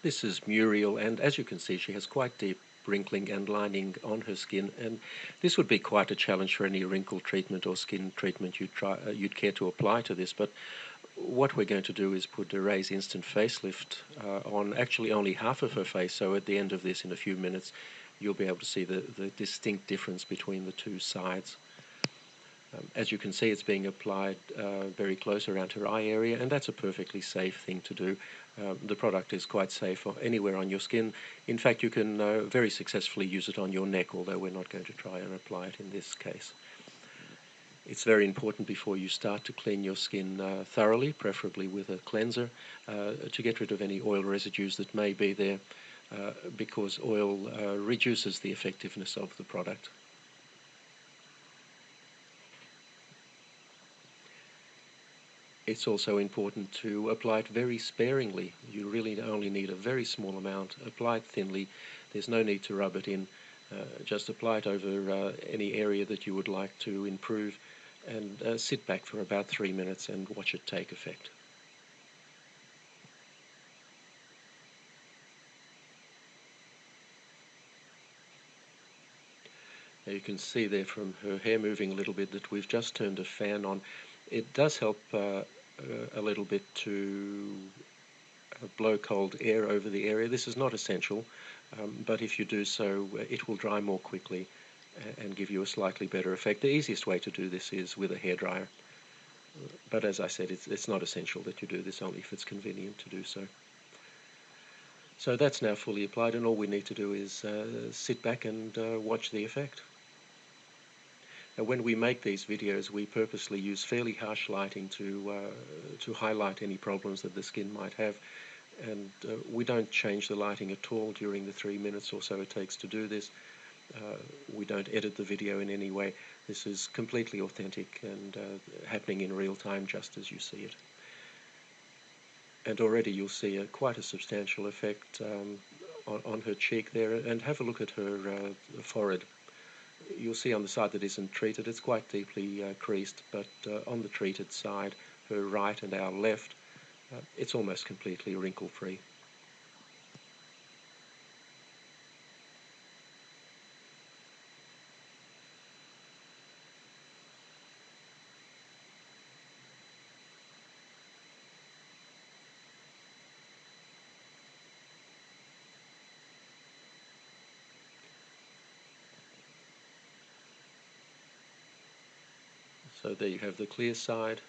This is Muriel, and as you can see, she has quite deep wrinkling and lining on her skin, and this would be quite a challenge for any wrinkle treatment or skin treatment you'd care to apply to this. But what we're going to do is put a Raise Instant Facelift on actually only half of her face, so at the end of this, in a few minutes, you'll be able to see the distinct difference between the two sides. As you can see, it's being applied very close around her eye area, and that's a perfectly safe thing to do. The product is quite safe anywhere on your skin. In fact, you can very successfully use it on your neck, although we're not going to try and apply it in this case. It's very important before you start to clean your skin thoroughly, preferably with a cleanser, to get rid of any oil residues that may be there, because oil reduces the effectiveness of the product. It's also important to apply it very sparingly. You really only need a very small amount. Apply it thinly. There's no need to rub it in. Just apply it over any area that you would like to improve, and sit back for about 3 minutes and watch it take effect. Now you can see there from her hair moving a little bit that we've just turned a fan on. It does help a little bit to blow cold air over the area. This is not essential, but if you do so, it will dry more quickly and give you a slightly better effect. The easiest way to do this is with a hairdryer, but as I said, it's not essential that you do this, only if it's convenient to do so. So that's now fully applied, and all we need to do is sit back and watch the effect. Now, when we make these videos, we purposely use fairly harsh lighting to highlight any problems that the skin might have, and we don't change the lighting at all during the 3 minutes or so it takes to do this. We don't edit the video in any way. This is completely authentic and happening in real time, just as you see it. And already you'll see quite a substantial effect on her cheek there, and have a look at her forehead. You'll see on the side that isn't treated, it's quite deeply creased, but on the treated side, her right and our left, it's almost completely wrinkle-free. So there you have the clear side,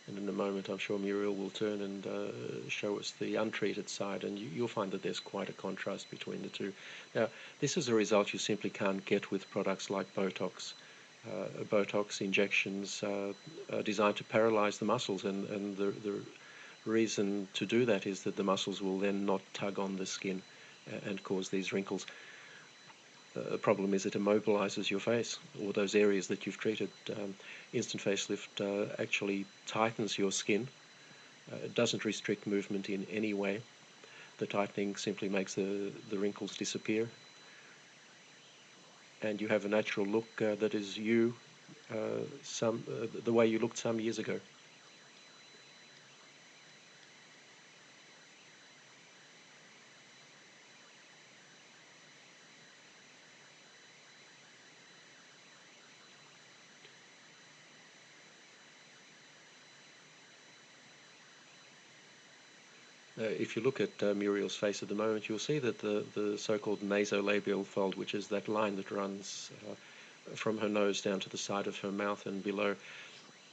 and in a moment I'm sure Muriel will turn and show us the untreated side, and you'll find that there's quite a contrast between the two. Now, this is a result you simply can't get with products like Botox. Botox injections are designed to paralyze the muscles, and the reason to do that is that the muscles will then not tug on the skin and cause these wrinkles. The problem is it immobilizes your face, or those areas that you've treated. Instant facelift actually tightens your skin. It doesn't restrict movement in any way. The tightening simply makes the wrinkles disappear, and you have a natural look that is you, the way you looked some years ago. If you look at Muriel's face at the moment, you'll see that the so-called nasolabial fold, which is that line that runs from her nose down to the side of her mouth and below,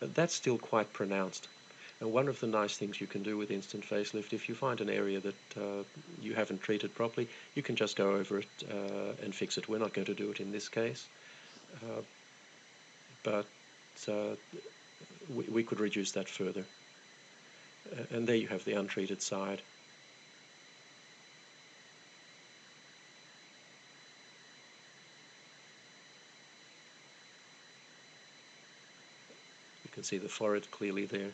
that's still quite pronounced. And one of the nice things you can do with instant facelift, if you find an area that you haven't treated properly, you can just go over it and fix it. We're not going to do it in this case, but we could reduce that further. And there you have the untreated side. You can see the forehead clearly there.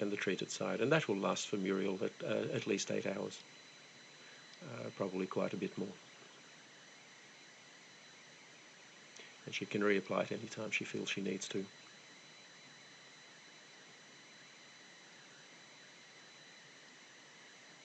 And the treated side. And that will last for Muriel at least 8 hours. Probably quite a bit more. and she can reapply it anytime she feels she needs to.